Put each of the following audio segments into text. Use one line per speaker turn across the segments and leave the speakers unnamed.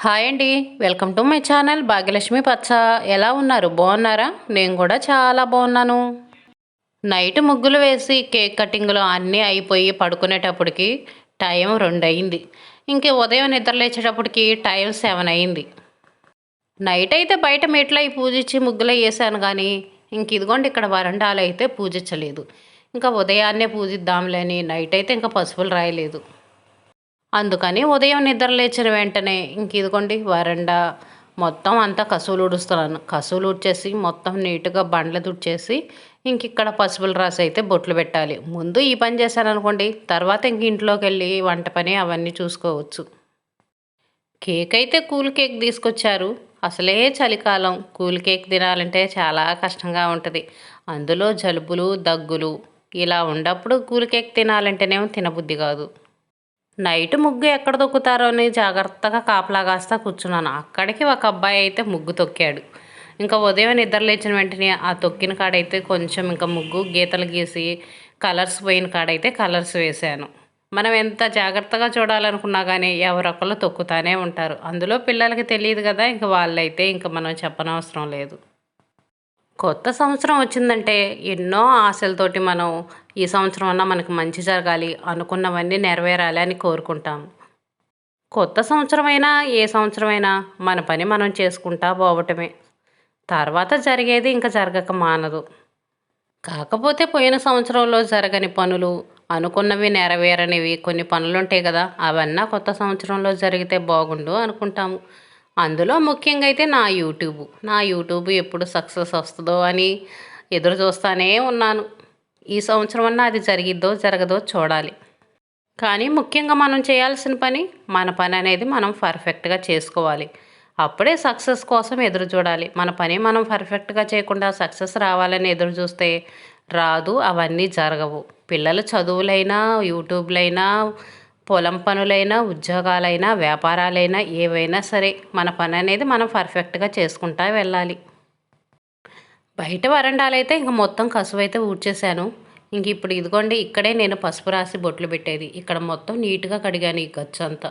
Hi అండి. Welcome to my channel Bhagyalakshmi పచ్చ. ఎలా ఉన్నారు? బాగున్నారా? నేను కూడా చాలా బాగున్నాను. నైట్ ముగ్గులు వేసి కేక్ కటింగ్లు అన్నీ అయిపోయి పడుకునేటప్పటికి టైం 2 అయింది. ఇంక ఉదయం నిద్ర లేచేటప్పటికి టైం 7 అయింది. నైట్ అయితే బయట మెట్లయి పూజించి ముగ్గులు వేసాను కానీ ఇదిగోండి ఇక్కడ వరండాలో అయితే పూజించలేదు. ఇంకా ఉదయాన్నే పూజిద్దాంలే అని నైట్ అయితే ఇంకా పసుపులు రాయలేదు. అందుకని ఉదయం నిద్ర లేచిన వెంటనే ఇదిగోండి వరండా మొత్తం అంతా కసువులు ఊడుస్తున్నాను. కసువులు ఊడ్చేసి మొత్తం నీట్‌గా బండలు తుడిచేసి ఇక్కడ పసుపులు రాసి అయితే బొట్లు పెట్టాలి. ముందు ఈ పని చేశాననుకోండి, తర్వాత ఇంట్లోకెళ్ళి వంట పని అవన్నీ చూసుకోవచ్చు. కేక్ అయితే కూల్ కేక్ తీసుకొచ్చారు. అసలే చలికాలం. కూల్ కేక్ తినాలంటే చాలా కష్టంగా ఉంటది. అందులో జలుబులు, దగ్గులు ఇలా ఉన్నప్పుడు కూల్ కేక్ తినాలంటేనేమో తినబుద్ధి కాదు. నైట్ ముగ్గు ఎక్కడ తొక్కుతారో అని జాగ్రత్తగా కాపలా కాస్తా కూర్చున్నాను. అక్కడికి ఒక అబ్బాయి అయితే ముగ్గు తొక్కాడు. ఇంకా ఉదయం నిద్ర లేచిన వెంటనే ఆ తొక్కిన కాడైతే కొంచెం ఇంకా ముగ్గు గీతలు గీసి కలర్స్ పోయిన కాడైతే కలర్స్ వేశాను. మనం ఎంత జాగ్రత్తగా చూడాలనుకున్నా కానీ ఎవరొకళ్ళు తొక్కుతానే ఉంటారు. అందులో పిల్లలకి తెలియదు కదా, ఇంక వాళ్ళైతే ఇంక మనం చెప్పనవసరం లేదు. కొత్త సంవత్సరం వచ్చిందంటే ఎన్నో ఆశలతోటి మనం ఈ సంవత్సరం అన్నా మనకు మంచి జరగాలి, అనుకున్నవన్నీ నెరవేరాలి అని కోరుకుంటాం. కొత్త సంవత్సరమైనా ఏ సంవత్సరమైనా మన పని మనం చేసుకుంటా పోవటమే. తర్వాత జరిగేది ఇంకా జరగక మానదు. కాకపోతే పోయిన సంవత్సరంలో జరగని పనులు, అనుకున్నవి నెరవేరనివి కొన్ని పనులుంటాయి కదా, అవన్నా కొత్త సంవత్సరంలో జరిగితే బాగుండు అనుకుంటాము. అందులో ముఖ్యంగా అయితే నా యూట్యూబ్ ఎప్పుడు సక్సెస్ వస్తుందో అని ఎదురు చూస్తూనే ఉన్నాను. ఈ సంవత్సరం అన్నా అది జరిగిద్దో జరగదో చూడాలి. కానీ ముఖ్యంగా మనం చేయాల్సిన పని, మన పని అనేది మనం పర్ఫెక్ట్గా చేసుకోవాలి. అప్పుడే సక్సెస్ కోసం ఎదురు చూడాలి. మన పని మనం పర్ఫెక్ట్గా చేయకుండా సక్సెస్ రావాలని ఎదురు చూస్తే రాదు, అవన్నీ జరగవు. పిల్లల చదువులైనా, యూట్యూబ్లైనా, పొలం పనులైనా, ఉద్యోగాలైనా, వ్యాపారాలైనా ఏవైనా సరే మన పని అనేది మనం పర్ఫెక్ట్గా చేసుకుంటా వెళ్ళాలి. బయట వరండాలైతే ఇంక మొత్తం కసువైతే ఊడ్చేశాను. ఇప్పుడు ఇదిగోండి ఇక్కడే నేను పసుపు రాసి బొట్లు పెట్టేది. ఇక్కడ మొత్తం నీట్‌గా కడిగాను ఈ గచ్చంతా.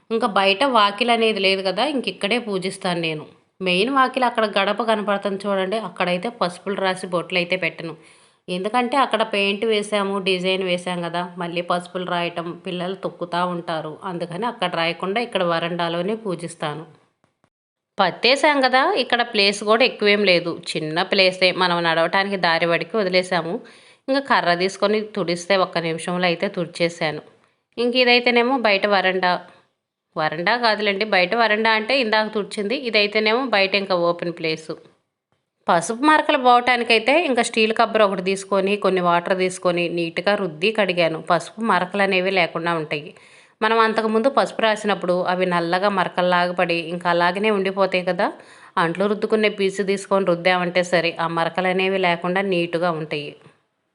ఇంకా బయట వాకిలి అనేది లేదు కదా, ఇక్కడే పూజిస్తాను నేను. మెయిన్ వాకిలి అక్కడ గడప కనపడుతుంది చూడండి, అక్కడైతే పసుపులు రాసి బొట్లయితే పెట్టను. ఎందుకంటే అక్కడ పెయింట్ వేసాము, డిజైన్ వేసాం కదా, మళ్ళీ పసుపులు రాయటం పిల్లలు తొక్కుతా ఉంటారు. అందుకని అక్కడ రాయకుండా ఇక్కడ వరండాలోనే పూజిస్తాను. పత్తేసాం కదా, ఇక్కడ ప్లేస్ కూడా ఎక్కువేం లేదు. చిన్న ప్లేసే, మనం నడవటానికి దారి వడికి వదిలేసాము. ఇంకా కర్ర తీసుకొని తుడిస్తే ఒక్క నిమిషంలో అయితే తుడిచేసాను. ఇదైతేనేమో బయట వరండా. వరండా కాదులేండి, బయట వరండా అంటే ఇందాక తుడిచింది. ఇదైతేనేమో బయట ఇంకా ఓపెన్ ప్లేసు. పసుపు మరకలు పోవటానికైతే ఇంకా స్టీల్ కబ్బర్ ఒకటి తీసుకొని కొన్ని వాటర్ తీసుకొని నీట్‌గా రుద్ది కడిగాను. పసుపు మరకలు అనేవి లేకుండా ఉంటాయి. మనం అంతకుముందు పసుపు రాసినప్పుడు అవి నల్లగా మరకల్లాగా పడి ఇంకా అలాగనే ఉండిపోతాయి కదా, అంట్లు రుద్దుకునే పీచు తీసుకొని రుద్దామంటే సరే ఆ మరకలు అనేవి లేకుండా నీట్‌గా ఉంటాయి.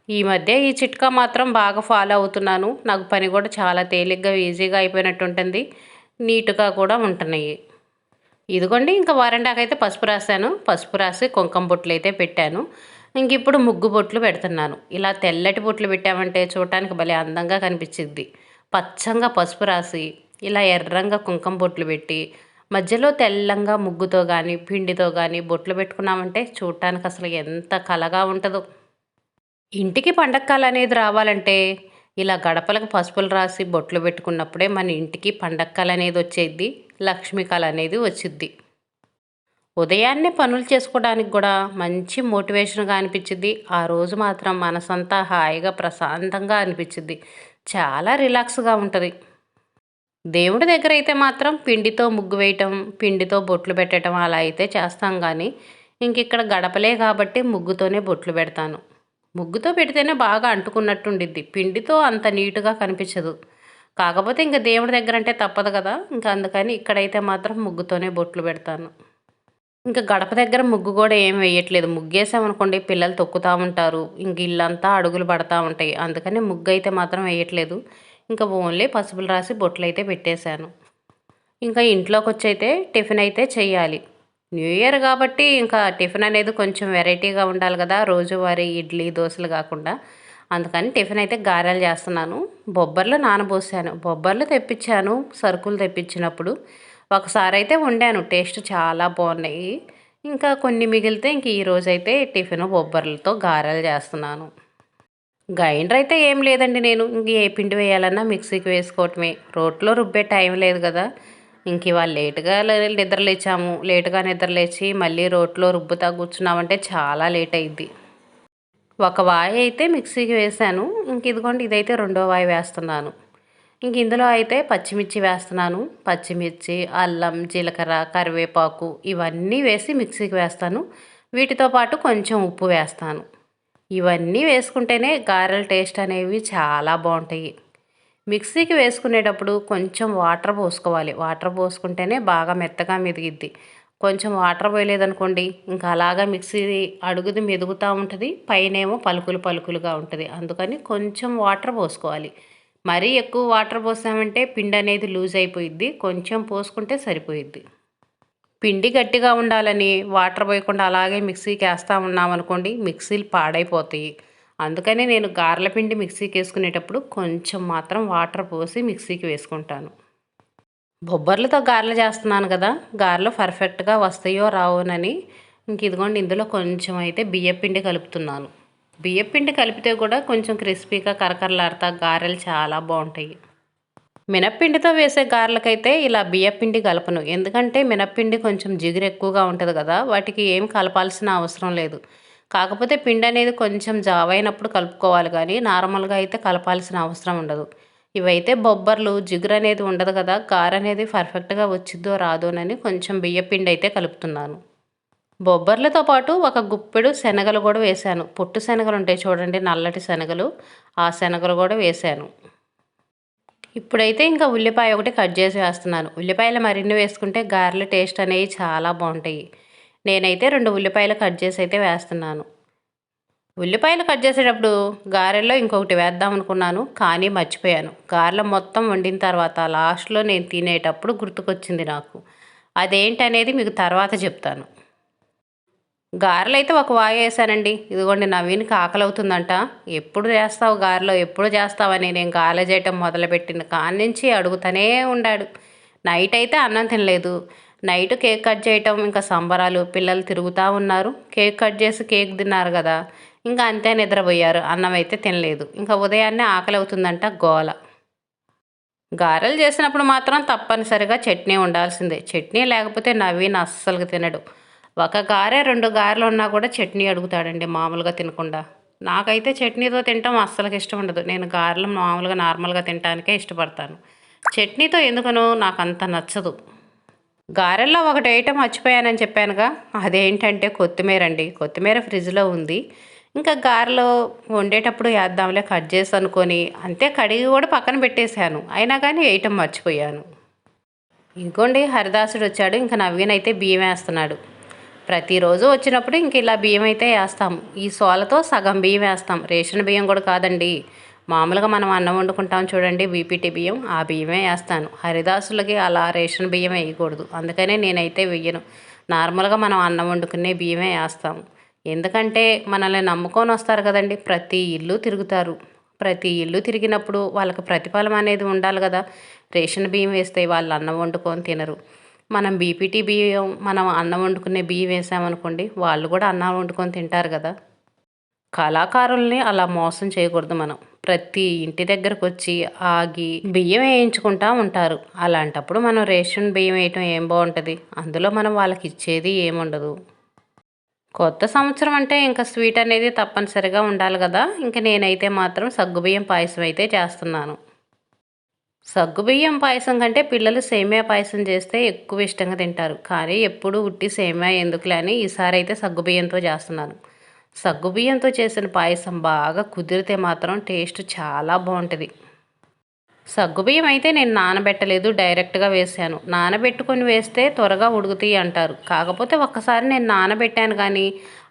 ఈ మధ్య ఈ చిట్కా మాత్రం బాగా ఫాలో అవుతున్నాను. నాకు పని కూడా చాలా తేలిగ్గా ఈజీగా అయిపోయినట్టు ఉంటుంది. నీట్‌గా కూడా ఉంటున్నాయి. ఇదిగోండి ఇంకా వరండాకైతే పసుపు రాశాను. పసుపు రాసి కుంకుమ బొట్లు అయితే పెట్టాను. ఇప్పుడు ముగ్గు బొట్లు పెడుతున్నాను. ఇలా తెల్లటి బొట్లు పెట్టామంటే చూడటానికి భలే అందంగా కనిపించిద్ది. పచ్చంగా పసుపు రాసి ఇలా ఎర్రంగా కుంకుమ బొట్లు పెట్టి మధ్యలో తెల్లంగా ముగ్గుతో కానీ పిండితో కానీ బొట్లు పెట్టుకున్నామంటే చూడటానికి అసలు ఎంత కళగా ఉంటుందో. ఇంటికి పండగ కళ అనేది రావాలంటే ఇలా గడపలకు పసుపులు రాసి బొట్లు పెట్టుకున్నప్పుడే మన ఇంటికి పండగ కళ అనేది వచ్చేది, లక్ష్మీ కళ అనేది వచ్చిద్ది. ఉదయాన్నే పనులు చేసుకోవడానికి కూడా మంచి మోటివేషన్గా అనిపించిద్ది. ఆ రోజు మాత్రం మనసంతా హాయిగా ప్రశాంతంగా అనిపించిద్ది. చాలా రిలాక్స్గా ఉంటుంది. దేవుడి దగ్గర అయితే మాత్రం పిండితో ముగ్గు వేయటం, పిండితో బొట్లు పెట్టడం అలా అయితే చేస్తాం కానీ ఇక్కడ గడపలే కాబట్టి ముగ్గుతోనే బొట్లు పెడతాను. ముగ్గుతో పెడితేనే బాగా అంటుకున్నట్టు ఉండిద్ది, పిండితో అంత నీట్‌గా కనిపించదు. కాకపోతే దేవుడి దగ్గర అంటే తప్పదు కదా, అందుకని ఇక్కడైతే మాత్రం ముగ్గుతోనే బొట్లు పెడతాను. గడప దగ్గర ముగ్గు కూడా ఏం వేయట్లేదు. ముగ్గేసామనుకోండి పిల్లలు తొక్కుతా ఉంటారు. ఇల్లంతా అడుగులు పడతా ఉంటాయి. అందుకని ముగ్గు అయితే మాత్రం వేయట్లేదు. ఓన్లీ పసుపులు రాసి బొట్లయితే పెట్టేశాను. ఇంట్లోకొచ్చైతే టిఫిన్ అయితే చెయ్యాలి. న్యూ ఇయర్ కాబట్టి టిఫిన్ అనేది కొంచెం వెరైటీగా ఉండాలి కదా, రోజువారీ ఇడ్లీ దోశలు కాకుండా. అందుకని టిఫిన్ అయితే గారెలు చేస్తున్నాను. బొబ్బర్లు నానబోసాను. బొబ్బర్లు తెప్పించాను సరుకులు తెప్పించినప్పుడు. ఒకసారి అయితే వండాను, టేస్ట్ చాలా బాగున్నాయి. ఇంకా కొన్ని మిగిలితే ఇంక ఈరోజైతే టిఫిన్ బొబ్బర్లతో గారెలు చేస్తున్నాను. గ్రైండర్ అయితే ఏం లేదండి, నేను ఇంక ఏ పిండి వేయాలన్నా మిక్సీకి వేసుకోవటమే. రోట్లో రుబ్బే టైం లేదు కదా. ఇంక ఇవాళ లేటుగా నిద్రలేచాము. లేటుగా నిద్రలేచి మళ్ళీ రోట్లో రుబ్బుతా కూర్చున్నామంటే చాలా లేట్ అయింది. ఒక వాయి అయితే మిక్సీకి వేసాను. ఇంక ఇదిగోండి, ఇదైతే రెండో వాయి వేస్తున్నాను. ఇంక ఇందులో అయితే పచ్చిమిర్చి వేస్తున్నాను. పచ్చిమిర్చి, అల్లం, జీలకర్ర, కరివేపాకు ఇవన్నీ వేసి మిక్సీకి వేస్తాను. వీటితో పాటు కొంచెం ఉప్పు వేస్తాను. ఇవన్నీ వేసుకుంటేనే గారెల టేస్ట్ అనేవి చాలా బాగుంటాయి. మిక్సీకి వేసుకునేటప్పుడు కొంచెం వాటర్ పోసుకోవాలి. వాటర్ పోసుకుంటేనే బాగా మెత్తగా మెదిగిద్ది. కొంచెం వాటర్ పోయలేదనుకోండి, ఇంకా అలాగా మిక్సీ అడుగుది మెదుగుతూ ఉంటుంది, పైనేమో పలుకులు పలుకులుగా ఉంటుంది. అందుకని కొంచెం వాటర్ పోసుకోవాలి. మరీ ఎక్కువ వాటర్ పోసామంటే పిండి అనేది లూజ్ అయిపోయిద్ది. కొంచెం పోసుకుంటే సరిపోయిద్ది. పిండి గట్టిగా ఉండాలని వాటర్ పోయకుండా అలాగే మిక్సీకి వేస్తూ ఉన్నామనుకోండి, మిక్సీలు పాడైపోతాయి. అందుకనే నేను గారెల పిండి మిక్సీకి వేసుకునేటప్పుడు కొంచెం మాత్రం వాటర్ పోసి మిక్సీకి వేసుకుంటాను. బొబ్బర్లతో గారెలు చేస్తున్నాను కదా, గారెలు పర్ఫెక్ట్గా వస్తాయో రావోనని ఇంక ఇదిగోండి, ఇందులో కొంచెం అయితే బియ్యపిండి కలుపుతున్నాను. బియ్యపిండి కలిపితే కూడా కొంచెం క్రిస్పీగా కరకరలాడుతా గారెలు చాలా బాగుంటాయి. మినప్పిండితో వేసే గారెలకైతే ఇలా బియ్యపిండి కలపను. ఎందుకంటే మినప్పిండి కొంచెం జిగురు ఎక్కువగా ఉంటుంది కదా, వాటికి ఏం కలపాల్సిన అవసరం లేదు. కాకపోతే పిండి అనేది కొంచెం జావైనప్పుడు కలుపుకోవాలి, కానీ నార్మల్గా అయితే కలపాల్సిన అవసరం ఉండదు. ఇవైతే బొబ్బర్లు జిగురు అనేది ఉండదు కదా, గారె అనేది పర్ఫెక్ట్గా వచ్చిద్దో రాదోనని కొంచెం బియ్యపిండి అయితే కలుపుతున్నాను. బొబ్బర్లతో పాటు ఒక గుప్పెడు శనగలు కూడా వేశాను. పొట్టు శనగలు ఉంటాయి చూడండి, నల్లటి శనగలు, ఆ శనగలు కూడా వేశాను. ఇప్పుడైతే ఇంకా ఉల్లిపాయ ఒకటి కట్ చేసి వేస్తున్నాను. ఉల్లిపాయలు మరిన్ని వేసుకుంటే గారెల టేస్ట్ అనేవి చాలా బాగుంటాయి. నేనైతే 2 ఉల్లిపాయలు కట్ చేసి అయితే వేస్తున్నాను. ఉల్లిపాయలు కట్ చేసేటప్పుడు గారెల్లో ఇంకొకటి వేద్దాం అనుకున్నాను, కానీ మర్చిపోయాను. గారెలు మొత్తం వండిన తర్వాత లాస్ట్లో నేను తినేటప్పుడు గుర్తుకొచ్చింది నాకు. అదేంటనేది మీకు తర్వాత చెప్తాను. గారెలు అయితే ఒక వాయి వేసానండి. ఇదిగోండి, నవీన్కి ఆకలి అవుతుందంట. ఎప్పుడు చేస్తావు గారెలు, ఎప్పుడు చేస్తావని నేను గారెలు చేయటం మొదలుపెట్టిన కాడి నుంచి అడుగుతూనే ఉన్నాడు. నైట్ అయితే అన్నం తినలేదు. నైట్ కేక్ కట్ చేయటం, ఇంకా సంబరాలు, పిల్లలు తిరుగుతూ ఉన్నారు. కేక్ కట్ చేసి కేక్ తిన్నారు కదా, ఇంకా అంతే నిద్రపోయారు. అన్నం అయితే తినలేదు. ఇంకా ఉదయాన్నే ఆకలి అవుతుందంట గోల. గారెలు చేసినప్పుడు మాత్రం తప్పనిసరిగా చట్నీ ఉండాల్సిందే. చట్నీ లేకపోతే నవీన్ అస్సలు తినడు. ఒక గారె 2 గారెలు ఉన్నా కూడా చట్నీ అడుగుతాడండి, మామూలుగా తినకుండా. నాకైతే చట్నీతో తినటం అస్సలకి ఇష్టం ఉండదు. నేను గారెలు మామూలుగా నార్మల్గా తినటానికే ఇష్టపడతాను. చట్నీతో ఎందుకనో నాకు అంత నచ్చదు. గారెల్లో ఒకటి ఐటెం మర్చిపోయానని చెప్పానుగా, అదేంటంటే కొత్తిమీర అండి. కొత్తిమీర ఫ్రిడ్జ్లో ఉంది. ఇంకా గారెలు వండేటప్పుడు వేద్దాంలే కట్ చేసి అనుకొని అంతే కడిగి కూడా పక్కన పెట్టేశాను. అయినా కానీ ఐటెం మర్చిపోయాను. ఇంకోండి, హరిదాసుడు వచ్చాడు. ఇంకా నవీన్ అయితే బియ్యం వేస్తున్నాడు. ప్రతిరోజు వచ్చినప్పుడు ఇంక ఇలా బియ్యం అయితే వేస్తాం. ఈ సోలతో సగం బియ్యం వేస్తాం. రేషన్ బియ్యం కూడా కాదండి, మామూలుగా మనం అన్నం వండుకుంటాం చూడండి, బీపీటీ బియ్యం, ఆ బియ్యమే వేస్తాను. హరిదాసులకి అలా రేషన్ బియ్యం వేయకూడదు, అందుకనే నేనైతే వెయ్యను. నార్మల్గా మనం అన్నం వండుకునే బియ్యమే వేస్తాము. ఎందుకంటే మనల్ని నమ్ముకొని వస్తారు కదండి, ప్రతి ఇల్లు తిరుగుతారు. ప్రతి ఇల్లు తిరిగినప్పుడు వాళ్ళకి ప్రతిఫలం అనేది ఉండాలి కదా. రేషన్ బియ్యం వేస్తే వాళ్ళు అన్నం వండుకొని తినరు. మనం బీపీటీ బియ్యం, మనం అన్నం వండుకునే బియ్యం వేసామనుకోండి, వాళ్ళు కూడా అన్నం వండుకొని తింటారు కదా. కళాకారుల్ని అలా మోసం చేయకూడదు మనం. ప్రతి ఇంటి దగ్గరకు వచ్చి ఆగి బియ్యం వేయించుకుంటా ఉంటారు. అలాంటప్పుడు మనం రేషన్ బియ్యం వేయటం ఏం బాగుంటుంది? అందులో మనం వాళ్ళకి ఇచ్చేది ఏముండదు. కొత్త సంవత్సరం అంటే ఇంకా స్వీట్ అనేది తప్పనిసరిగా ఉండాలి కదా. ఇంక నేనైతే మాత్రం సగ్గుబియ్యం పాయసం అయితే చేస్తున్నాను. సగ్గుబియ్యం పాయసం కంటే పిల్లలు సేమియా పాయసం చేస్తే ఎక్కువ ఇష్టంగా తింటారు. కానీ ఎప్పుడు ఉట్టి సేమియా ఎందుకులే అని ఈసారి అయితే సగ్గుబియ్యంతో చేస్తున్నాను. సగ్గుబియ్యంతో చేసిన పాయసం బాగా కుదిరితే మాత్రం టేస్ట్ చాలా బాగుంటుంది. సగ్గుబియ్యం అయితే నేను నానబెట్టలేదు, డైరెక్ట్గా వేసాను. నానబెట్టుకొని వేస్తే త్వరగా ఉడుకుతాయి అంటారు. కాకపోతే ఒక్కసారి నేను నానబెట్టాను, కానీ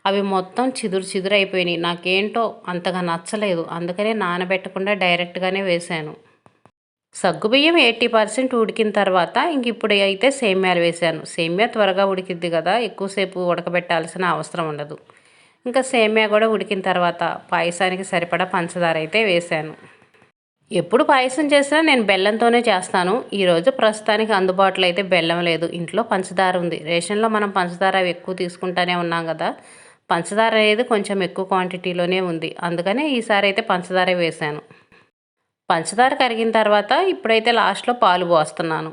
అవి మొత్తం చిదురు చిదురు అయిపోయినాయి. నాకేంటో అంతగా నచ్చలేదు. అందుకనే నానబెట్టకుండా డైరెక్ట్గానే వేశాను. సగ్గుబియ్యం 80% ఉడికిన తర్వాత ఇంక ఇప్పుడు అయితే సేమ్యాలు వేసాను. సేమ్యా త్వరగా ఉడికిద్ది కదా, ఎక్కువసేపు ఉడకబెట్టాల్సిన అవసరం ఉండదు. ఇంకా సేమ్యా కూడా ఉడికిన తర్వాత పాయసానికి సరిపడా పంచదార అయితే వేసాను. ఎప్పుడు పాయసం చేసినా నేను బెల్లంతోనే చేస్తాను. ఈరోజు ప్రస్తుతానికి అందుబాటులో అయితే బెల్లం లేదు. ఇంట్లో పంచదార ఉంది. రేషన్‌లో మనం పంచదార అవి ఎక్కువ తీసుకుంటానే ఉన్నాం గదా! పంచదార అనేది కొంచెం ఎక్కువ క్వాంటిటీలోనే ఉంది. అందుకనే ఈసారి అయితే పంచదారే వేశాను. పంచదార కరిగిన తర్వాత ఇప్పుడైతే లాస్ట్‌లో పాలు పోస్తున్నాను.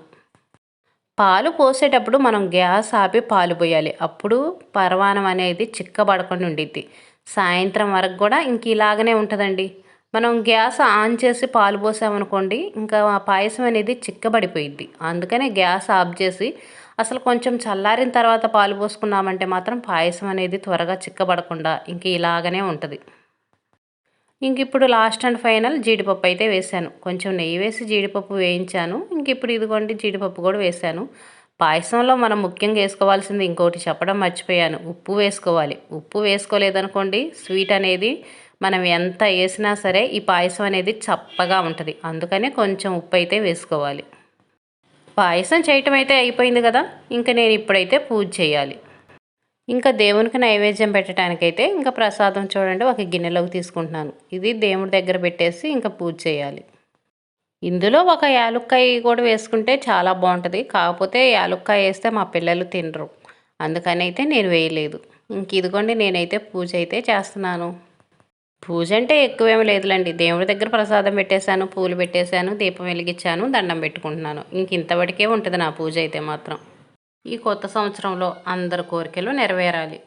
పాలు పోసేటప్పుడు మనం గ్యాస్ ఆపి పాలు పోయాలి. అప్పుడు పరమాన్నం అనేది చిక్కబడకుండా ఉండిద్ది. సాయంత్రం వరకు కూడా ఇంక ఇలాగనే ఉంటదండి. మనం గ్యాస్ ఆన్ చేసి పాలు పోసామనుకోండి, ఇంకా ఆ పాయసం అనేది చిక్కబడిపోయిద్ది. అందుకనే గ్యాస్ ఆఫ్ చేసి అసలు కొంచెం చల్లారిన తర్వాత పాలు పోసుకున్నామంటే మాత్రం పాయసం అనేది త్వరగా చిక్కబడకుండా ఇంక ఇలాగనే ఉంటది. ఇంకిప్పుడు లాస్ట్ అండ్ ఫైనల్ జీడిపప్పు అయితే వేశాను. కొంచెం నెయ్యి వేసి జీడిపప్పు వేయించాను. ఇంకిప్పుడు ఇదిగోండి జీడిపప్పు కూడా వేశాను. పాయసంలో మనం ముఖ్యంగా వేసుకోవాల్సింది ఇంకోటి చెప్పడం మర్చిపోయాను. ఉప్పు వేసుకోవాలి. ఉప్పు వేసుకోలేదనుకోండి స్వీట్ అనేది మనం ఎంత వేసినా సరే ఈ పాయసం అనేది చప్పగా ఉంటది. అందుకనే కొంచెం ఉప్పు అయితే వేసుకోవాలి. పాయసం చేయటం అయితే అయిపోయింది కదా! ఇంక నేను ఇప్పుడైతే పూజ చేయాలి. ఇంకా దేవునికి నైవేద్యం పెట్టడానికైతే ఇంకా ప్రసాదం చూడండి ఒక గిన్నెలోకి తీసుకుంటున్నాను. ఇది దేవుడి దగ్గర పెట్టేసి ఇంకా పూజ చేయాలి. ఇందులో ఒక యాలుక్కాయ కూడా వేసుకుంటే చాలా బాగుంటుంది. కాకపోతే యాలుక్కాయ వేస్తే మా పిల్లలు తినరు. అందుకనైతే నేను వేయలేదు. ఇంక ఇదిగోండి నేనైతే పూజ అయితే చేస్తున్నాను. పూజ అంటే ఎక్కువేమి లేదులేండి. దేవుడి దగ్గర ప్రసాదం పెట్టేశాను, పూలు పెట్టేశాను, దీపం వెలిగించాను, దండం పెట్టుకుంటున్నాను. ఇంక ఇంతవరకే ఉంటుంది నా పూజ అయితే మాత్రం. ఈ కొత్త సంవత్సరంలో అందరి కోరికలు నెరవేరాలి.